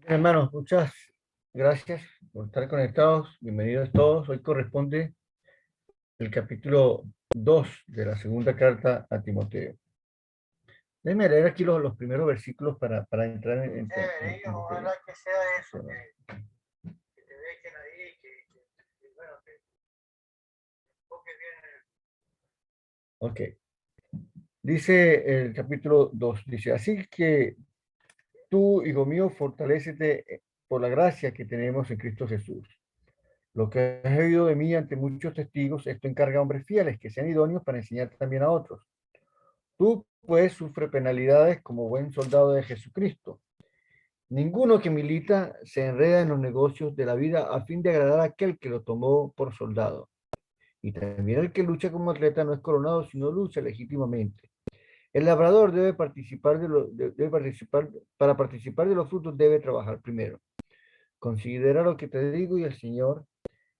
Hermanos, muchas gracias por estar conectados. Bienvenidos todos. Hoy corresponde el capítulo 2 de la segunda carta a Timoteo. Déjenme leer aquí los primeros versículos para entrar Ojalá que sea eso, que te dejen ahí, bueno, que enfoques bien. Ok. Dice el capítulo 2, dice, así que tú, hijo mío, fortalécete por la gracia que tenemos en Cristo Jesús. Lo que has oído de mí ante muchos testigos, esto encarga a hombres fieles que sean idóneos para enseñar también a otros. Tú, pues, sufre penalidades como buen soldado de Jesucristo. Ninguno que milita se enreda en los negocios de la vida a fin de agradar a aquel que lo tomó por soldado. Y también el que lucha como atleta no es coronado, sino lucha legítimamente. El labrador debe participar para participar de los frutos debe trabajar primero. Considera lo que te digo y el Señor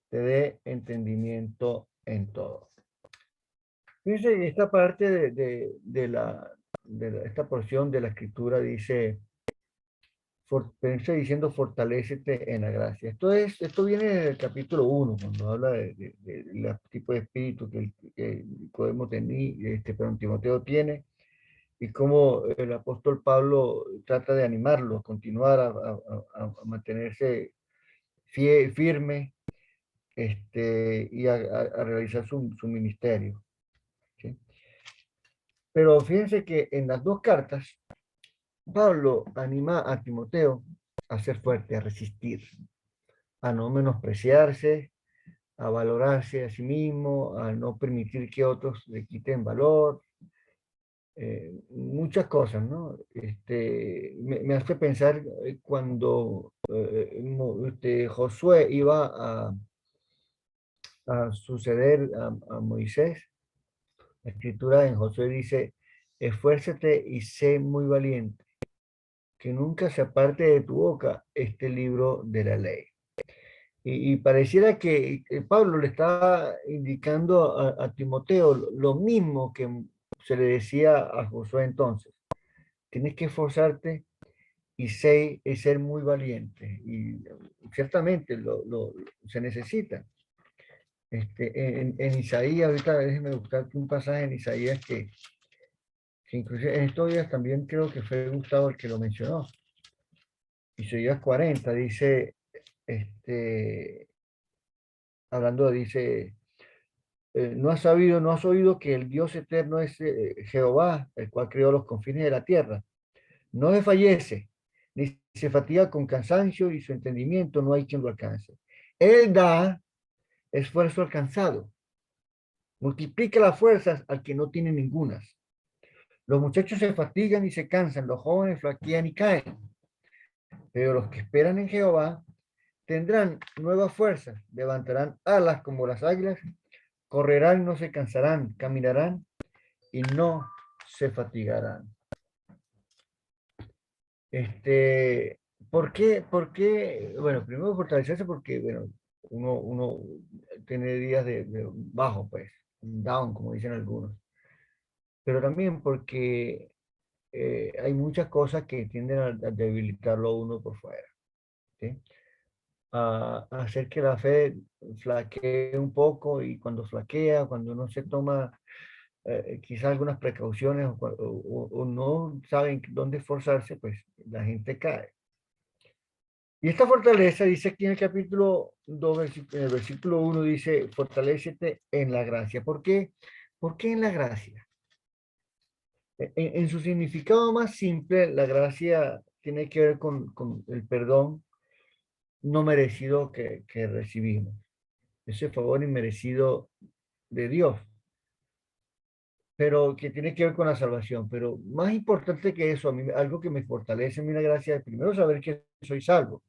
te dé entendimiento en todo. Fíjense, esta parte esta porción de la escritura dice, comienza diciendo fortalécete en la gracia. Esto viene del capítulo 1, cuando habla del tipo de espíritu que podemos tener, perdón, Timoteo tiene, y cómo el apóstol Pablo trata de animarlo a continuar a mantenerse firme, y a realizar su ministerio. ¿Sí? Pero fíjense que en las dos cartas, Pablo anima a Timoteo a ser fuerte, a resistir, a no menospreciarse, a valorarse a sí mismo, a no permitir que otros le quiten valor, muchas cosas, ¿no? Me hace pensar cuando Josué iba a suceder a Moisés. La escritura en Josué dice, esfuérzate y sé muy valiente, que nunca se aparte de tu boca este libro de la ley. Y pareciera que Pablo le está indicando a Timoteo lo mismo que se le decía a Josué entonces. Tienes que esforzarte y ser muy valiente. Y ciertamente se necesita. En Isaías, ahorita déjeme buscar un pasaje en Isaías que inclusive en estos días también creo que fue Gustavo el que lo mencionó. Isaías 40 dice, hablando, dice, no has oído que el Dios eterno es Jehová, el cual creó los confines de la tierra. No desfallece, ni se fatiga con cansancio y su entendimiento no hay quien lo alcance. Él da esfuerzo alcanzado, multiplica las fuerzas al que no tiene ningunas. Los muchachos se fatigan y se cansan, los jóvenes flaquean y caen, pero los que esperan en Jehová tendrán nuevas fuerzas, levantarán alas como las águilas, correrán y no se cansarán, caminarán y no se fatigarán. Este, ¿por qué? Bueno, primero fortalecerse porque, bueno, uno tiene días de bajo, pues, down, como dicen algunos, pero también porque hay muchas cosas que tienden a debilitarlo a uno por fuera, ¿sí? A hacer que la fe flaquee un poco y cuando flaquea, cuando no se toma quizás algunas precauciones o no saben dónde esforzarse, pues la gente cae. Y esta fortaleza dice aquí en el capítulo 2, en el versículo 1, dice, fortalécete en la gracia. ¿Por qué? ¿Por qué en la gracia? En su significado más simple, la gracia tiene que ver con el perdón no merecido que recibimos. Ese favor inmerecido de Dios, pero que tiene que ver con la salvación. Pero más importante que eso, a mí, algo que me fortalece en mi gracia es primero saber que soy salvo.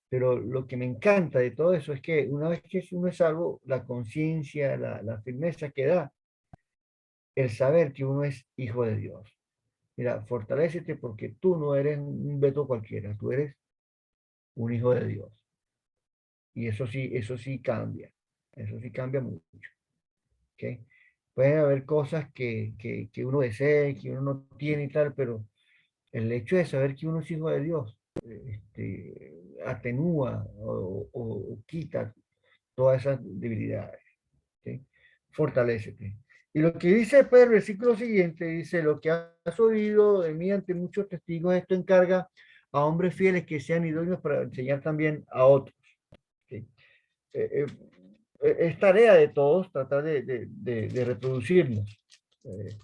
Pero lo que me encanta de todo eso es que una vez que uno es salvo, la conciencia, la firmeza que da, el saber que uno es hijo de Dios. Mira, fortalécete porque tú no eres un Beto cualquiera, tú eres un hijo de Dios. Y eso sí cambia mucho. ¿Okay? Pueden haber cosas que uno desee, que uno no tiene y tal, pero el hecho de saber que uno es hijo de Dios atenúa o quita todas esas debilidades. ¿Sí? Fortalécete. Y lo que dice pues, el versículo siguiente, dice, lo que has oído de mí ante muchos testigos, esto encarga a hombres fieles que sean idóneos para enseñar también a otros. ¿Sí? Es tarea de todos tratar de reproducirnos. Eh,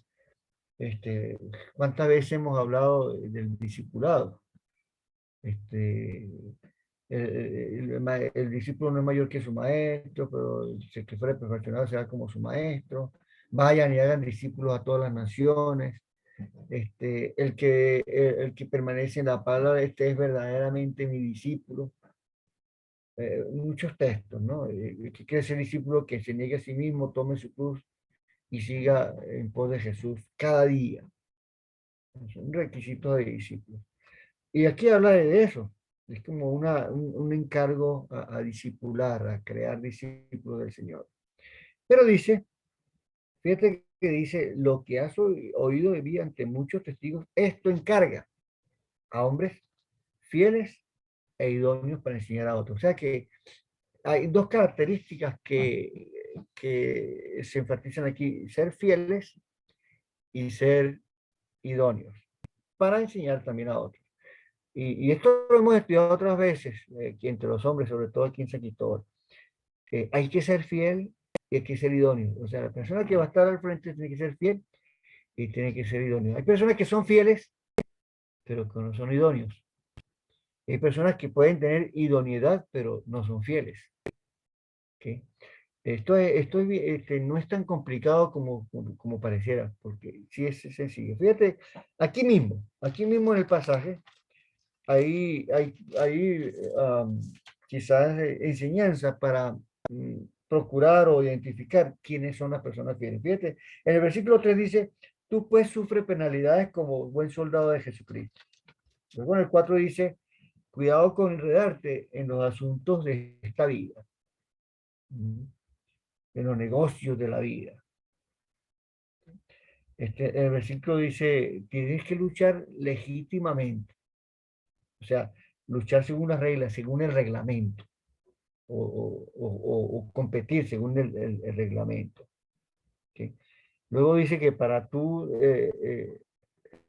este, ¿Cuántas veces hemos hablado del discipulado? Este, el discípulo no es mayor que su maestro, pero si el que fuera perfeccionado será como su maestro. Vayan y hagan discípulos a todas las naciones. El que permanece en la palabra, este es verdaderamente mi discípulo. Muchos textos, ¿no? El que quiere ser discípulo, que se niegue a sí mismo, tome su cruz y siga en pos de Jesús cada día. Son requisitos de discípulos. Y aquí habla de eso. Es como un encargo a discipular, a crear discípulos del Señor. Pero dice, fíjate que dice, lo que has oído de mí ante muchos testigos, esto encarga a hombres fieles e idóneos para enseñar a otros. O sea que hay dos características que se enfatizan aquí, ser fieles y ser idóneos, para enseñar también a otros. Y esto lo hemos estudiado otras veces, entre los hombres, sobre todo aquí en San Cristóbal. Hay que ser fiel y hay que ser idóneo. O sea, la persona que va a estar al frente tiene que ser fiel y tiene que ser idóneo. Hay personas que son fieles, pero que no son idóneos. Hay personas que pueden tener idoneidad, pero no son fieles. ¿Okay? No es tan complicado como pareciera, porque sí es sencillo. Fíjate, aquí mismo en el pasaje, hay quizás enseñanza para procurar o identificar quiénes son las personas fieles. Fíjate, en el versículo 3 dice, tú pues sufres penalidades como buen soldado de Jesucristo. Luego en el 4 dice, cuidado con enredarte en los asuntos de esta vida, en los negocios de la vida. El versículo dice, tienes que luchar legítimamente, o sea, luchar según las reglas, según el reglamento, o competir según el reglamento. ¿Sí? Luego dice que para tú,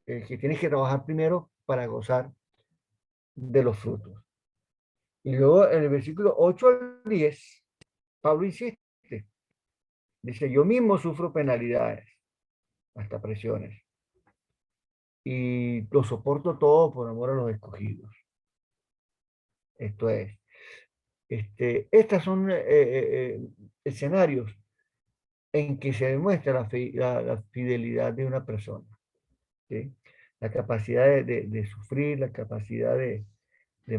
que tienes que trabajar primero para gozar de los frutos. Y luego en el versículo 8 al 10, Pablo insiste, dice, yo mismo sufro penalidades, hasta presiones, y lo soporto todo por amor a los escogidos. Esto es, estas son escenarios en que se demuestra la fidelidad de una persona, ¿sí? La capacidad de sufrir, la capacidad de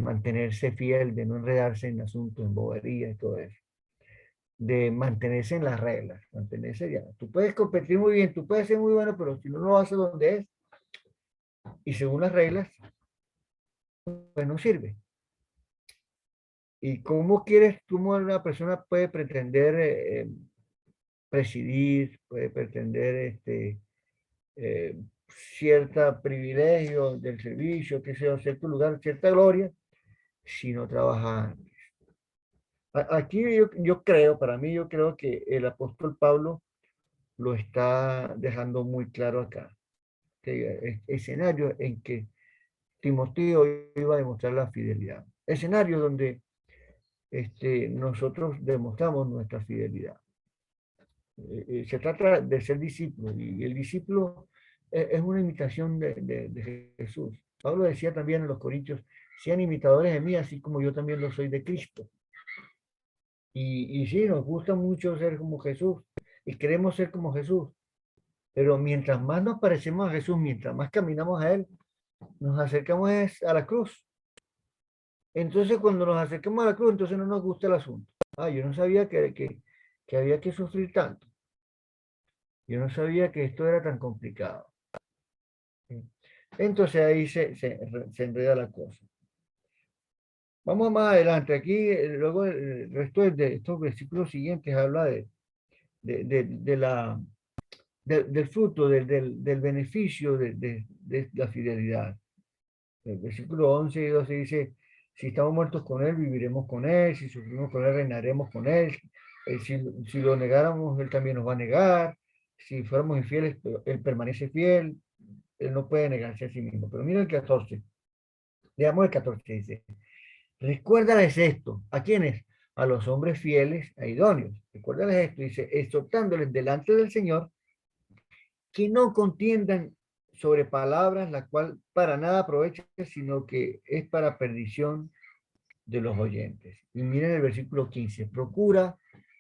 mantenerse fiel, de no enredarse en asuntos, en boberías y todo eso, de mantenerse en las reglas, mantenerse ya. Tú puedes competir muy bien, tú puedes ser muy bueno, pero si no lo haces donde es y según las reglas, pues no sirve. ¿Y cómo una persona puede pretender presidir, puede pretender cierta privilegio del servicio, que sea cierto lugar, cierta gloria, si no trabaja? Aquí yo creo, para mí yo creo que el apóstol Pablo lo está dejando muy claro acá, que escenario en que Timoteo iba a demostrar la fidelidad, escenario donde nosotros demostramos nuestra fidelidad. Se trata de ser discípulo y el discípulo es una imitación de Jesús. Pablo decía también en los Corintios, sean imitadores de mí, así como yo también lo soy de Cristo. Y sí, nos gusta mucho ser como Jesús y queremos ser como Jesús, pero mientras más nos parecemos a Jesús, mientras más caminamos a Él, nos acercamos a la cruz. Entonces, cuando nos acercamos a la cruz, entonces no nos gusta el asunto. Yo no sabía que había que sufrir tanto. Yo no sabía que esto era tan complicado. ¿Sí? Entonces ahí se enreda la cosa. Vamos más adelante. Aquí, luego, el resto de estos versículos siguientes habla de del fruto, del beneficio de la fidelidad. El versículo 11 y 12 dice, si estamos muertos con Él, viviremos con Él, si sufrimos con Él, reinaremos con Él, si lo negáramos, Él también nos va a negar, si fuéramos infieles, pero Él permanece fiel, Él no puede negarse a sí mismo. Pero mira el 14, leamos el 14, dice, recuérdales esto, ¿a quiénes? A los hombres fieles e idóneos. Recuérdales esto, dice, exhortándoles delante del Señor que no contiendan sobre palabras, la cual para nada aprovecha, sino que es para perdición de los oyentes. Y miren el versículo 15, procura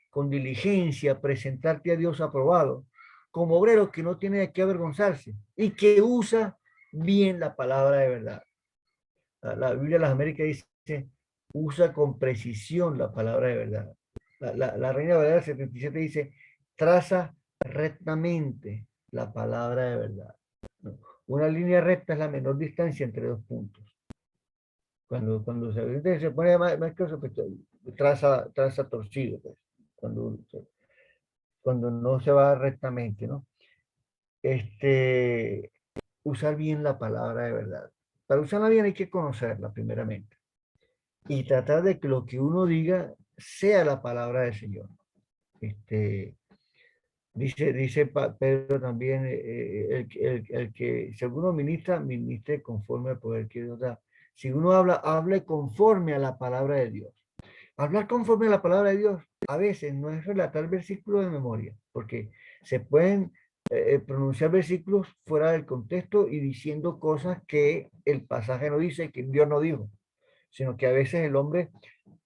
con diligencia presentarte a Dios aprobado, como obrero que no tiene de qué avergonzarse y que usa bien la palabra de verdad. La Biblia de las Américas dice, usa con precisión la palabra de verdad. La Reina Valera 77 dice, traza rectamente la palabra de verdad. ¿No? Una línea recta es la menor distancia entre dos puntos. Cuando se pone más cosa, pues, traza torcido, pues, cuando, cuando no se va rectamente, ¿no? Este, usar bien la palabra de verdad. Para usarla bien hay que conocerla primeramente y tratar de que lo que uno diga sea la palabra del Señor. Este, dice Pedro también, el que si alguno ministra, ministre conforme al poder que Dios da. Si uno habla, hable conforme a la palabra de Dios. Hablar conforme a la palabra de Dios a veces no es relatar versículos de memoria, porque se pueden pronunciar versículos fuera del contexto y diciendo cosas que el pasaje no dice, que Dios no dijo, sino que a veces el hombre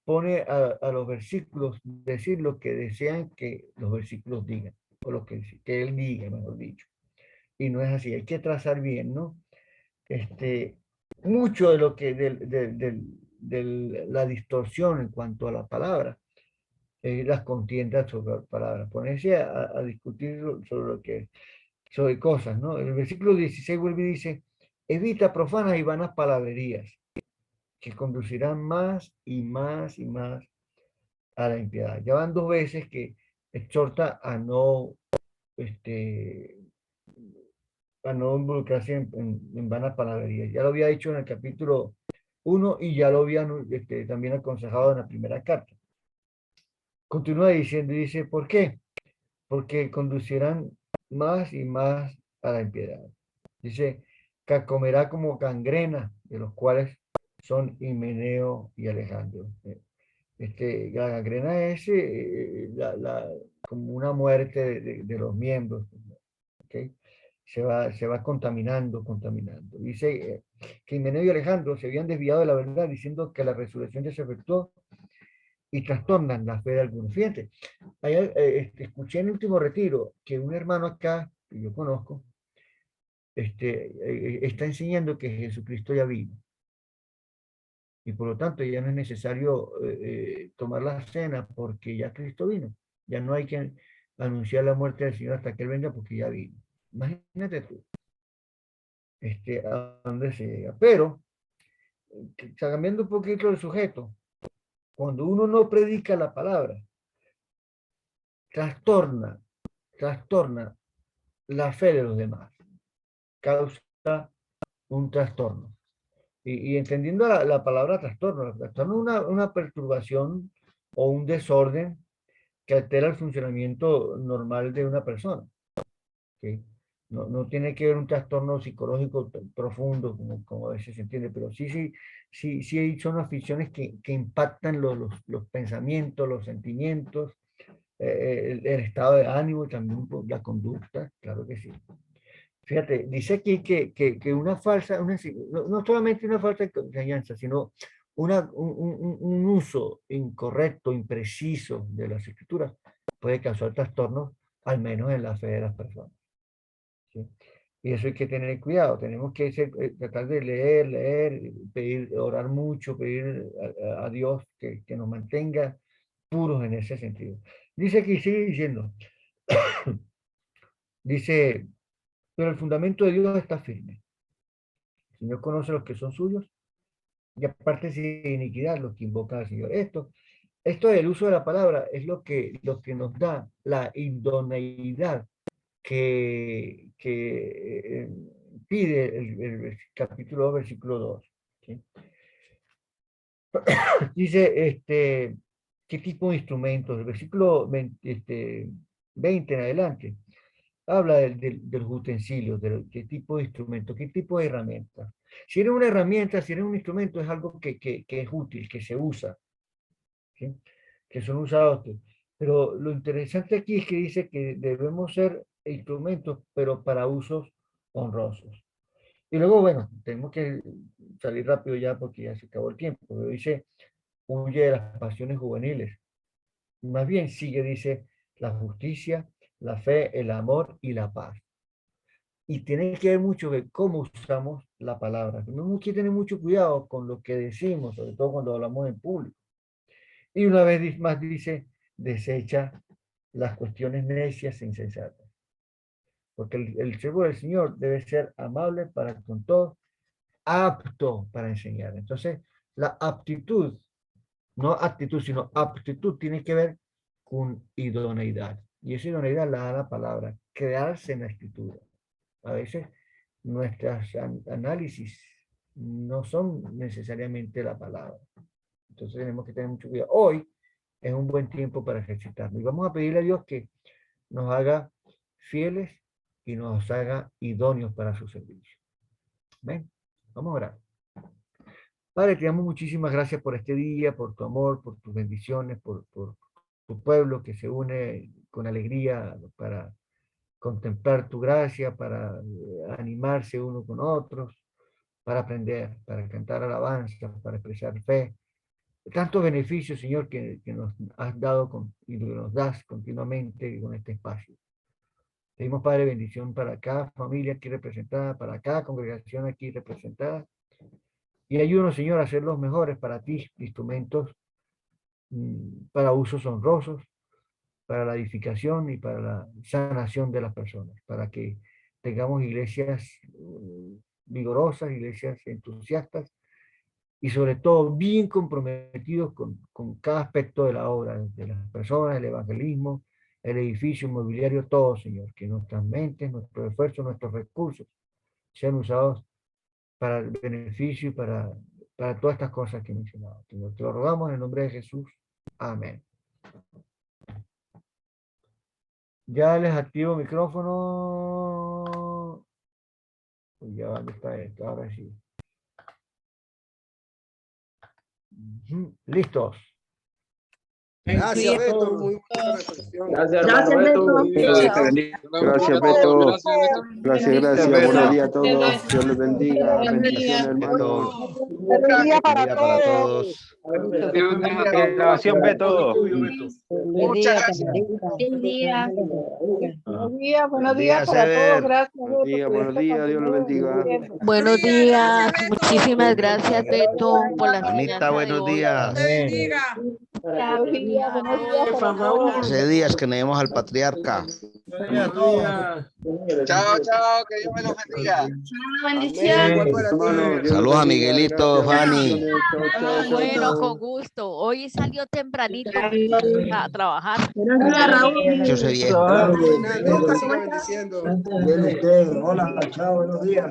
pone a los versículos decir lo que desean que los versículos digan, o lo que él diga, mejor dicho. Y no es así, hay que trazar bien, ¿no? Este, mucho de lo que, de la distorsión en cuanto a la palabra, las contiendas sobre palabras, ponerse a discutir sobre lo que, sobre cosas, ¿no? El versículo 16 vuelve y dice, evita profanas y vanas palabrerías, que conducirán más y más y más a la impiedad. Ya van dos veces que exhorta este, a no involucrarse en vanas palabrerías. Ya lo había hecho en el capítulo 1 y ya lo había también aconsejado en la primera carta. Continúa diciendo, dice, ¿por qué? Porque conducirán más y más a la impiedad. Dice, comerá como gangrena, de los cuales son Himeneo y Alejandro. La gangrena es como una muerte de los miembros, ¿okay? Se va contaminando, contaminando. Dice que Himeneo y Alejandro se habían desviado de la verdad diciendo que la resurrección ya se efectuó y trastornan la fe de algunos. Fíjate, escuché en el último retiro que un hermano acá, que yo conozco, está enseñando que Jesucristo ya vino y por lo tanto ya no es necesario tomar la cena porque ya Cristo vino. Ya no hay que anunciar la muerte del Señor hasta que Él venga porque ya vino. Imagínate tú, a dónde se llega. Pero, cambiando un poquito el sujeto, cuando uno no predica la palabra, trastorna, trastorna la fe de los demás, causa un trastorno. Y entendiendo la palabra trastorno, trastorno es una perturbación o un desorden que altera el funcionamiento normal de una persona. ¿Sí? No tiene que ver un trastorno psicológico profundo, como a veces se entiende, pero sí son aficiones que impactan los pensamientos, los sentimientos, el estado de ánimo y también pues, la conducta, claro que sí. Fíjate, dice aquí que una falsa, no solamente una falta de enseñanza, sino un uso incorrecto, impreciso de las escrituras puede causar trastornos, al menos en la fe de las personas. ¿Sí? Y eso hay que tener cuidado, tenemos que tratar de leer, pedir, orar mucho, pedir a Dios que nos mantenga puros en ese sentido. Dice aquí, sigue diciendo, dice, pero el fundamento de Dios está firme. El Señor conoce a los que son suyos y aparte sin iniquidad los que invocan al Señor. Esto del uso de la palabra es lo que nos da la idoneidad que pide el capítulo 2, versículo 2. ¿Sí? Dice, ¿qué tipo de instrumentos? El versículo 20 en adelante habla de los utensilios, qué tipo de instrumento, qué tipo de herramienta. Si eres una herramienta, si eres un instrumento, es algo que es útil, que se usa, ¿sí? Que son usados. Pero lo interesante aquí es que dice que debemos ser instrumentos, pero para usos honrosos. Y luego, bueno, tenemos que salir rápido ya porque ya se acabó el tiempo. Pero dice, huye de las pasiones juveniles. Más bien sigue, dice, la justicia, la fe, el amor y la paz. Y tiene que ver mucho de cómo usamos la palabra. Tenemos que tener mucho cuidado con lo que decimos, sobre todo cuando hablamos en público. Y una vez más dice, desecha las cuestiones necias e insensatas. Porque el siervo del Señor debe ser amable para con todos, apto para enseñar. Entonces, la aptitud, no actitud, sino aptitud, tiene que ver con idoneidad. Y esa idoneidad la da la palabra, quedarse en la escritura. A veces nuestros análisis no son necesariamente la palabra. Entonces tenemos que tener mucho cuidado. Hoy es un buen tiempo para ejercitarnos. Y vamos a pedirle a Dios que nos haga fieles y nos haga idóneos para su servicio. ¿Ven? Vamos a orar. Padre, te damos muchísimas gracias por este día, por tu amor, por tus bendiciones, por tu pueblo que se une con alegría para contemplar tu gracia, para animarse uno con otros, para aprender, para cantar alabanza, para expresar fe. Tantos beneficios, Señor, que nos has dado y nos das continuamente con este espacio. Pedimos, Padre, bendición para cada familia aquí representada, para cada congregación aquí representada. Y ayúdanos, Señor, a ser los mejores para ti, instrumentos para usos honrosos, para la edificación y para la sanación de las personas, para que tengamos iglesias vigorosas, iglesias entusiastas y sobre todo bien comprometidos con cada aspecto de la obra, de las personas, el evangelismo, el edificio inmobiliario, todo, Señor, que nuestras mentes, nuestros esfuerzos, nuestros recursos sean usados para el beneficio y para todas estas cosas que he mencionado. Te lo rogamos en el nombre de Jesús. Amén. Ya les activo micrófono. Uy, ya, ¿dónde está esto? Ahora sí. Listos. Gracias, Beto. Muy buena reflexión. Gracias, hermano Beto. Dios te bendiga. Gracias, Beto. Gracias. Beto. Buenos días a todos. Dios les bendiga. Bendiciones, hermano. Buen día para todos. Grabación, Beto. Muchas gracias. Buenos días para todos. Gracias. Buenos días. Dios les bendiga. Buenos días, muchísimas gracias Beto por la Anita, buenos días. Buenos días para todos. Hace días que no vemos al patriarca. Chao, chao. Que Dios me los bendiga. Saludos a Miguelito, Fanny. Bueno, con gusto. Hoy salió tempranito a trabajar. Yo sé bien. Dios te siga bendiciendo. Hola, chao, buenos días.